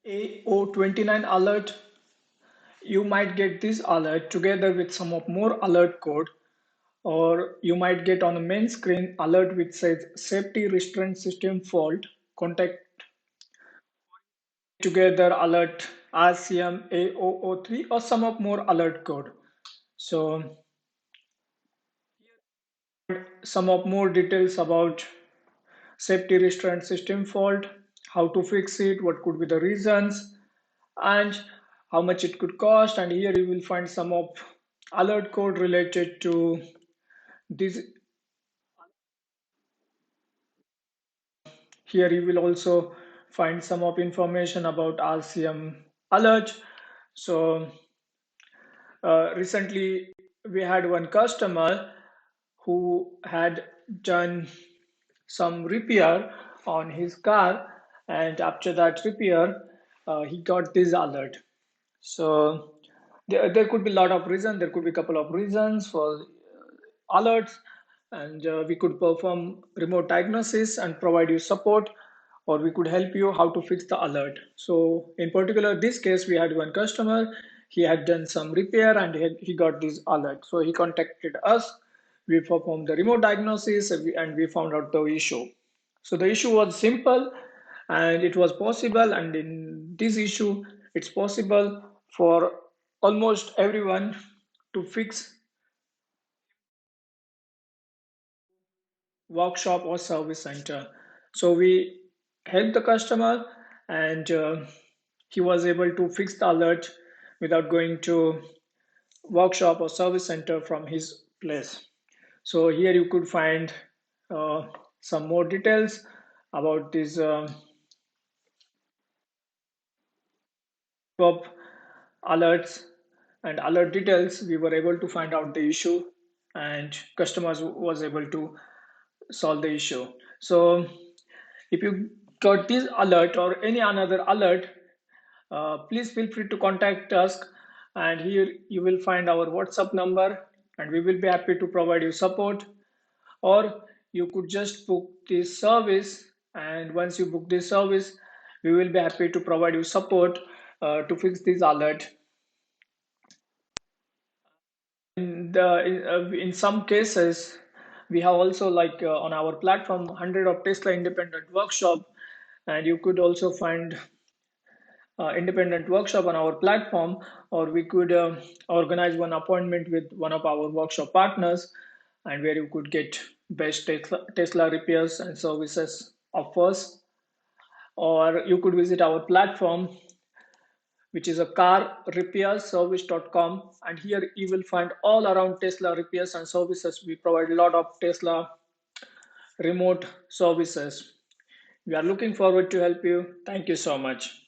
A029 alert, you might get this alert together with some of more alert code, or you might get on the main screen alert which says safety restraint system fault, contact together alert RCM A003 or some of more alert code. So some of more details about safety restraint system fault, how to fix it, what could be the reasons, and how much it could cost. And here you will find some of alert code related to this. Here you will also find some of information about RCM alert. So recently we had one customer who had done some repair on his car, and after that repair he got this alert. So there could be a lot of reasons. There could be a couple of reasons for alerts, and we could perform remote diagnosis and provide you support, or we could help you how to fix the alert. So in particular this case, we had one customer, he had done some repair and he got this alert, so he contacted us. We performed the remote diagnosis and we found out the issue. So the issue was simple and it was possible, and in this issue it's possible for almost everyone to fix workshop or service center. So we helped the customer, and he was able to fix the alert without going to workshop or service center from his place. So here you could find uh, some more details about this of alerts and alert details. We were able to find out the issue, and customers was able to solve the issue. So if you got this alert or any another alert, please feel free to contact us, and here you will find our WhatsApp number, and we will be happy to provide you support. Or you could just book this service, and once you book this service, we will be happy to provide you support to fix this alert. In some cases, we have also, like on our platform, 100 of Tesla independent workshop, and you could also find independent workshop on our platform, or we could organize one appointment with one of our workshop partners, and where you could get best Tesla repairs and services offers. Or you could visit our platform, which is a carrepairservice.com, and here you will find all around Tesla repairs and services. We provide a lot of Tesla remote services. We are looking forward to help you. Thank you so much.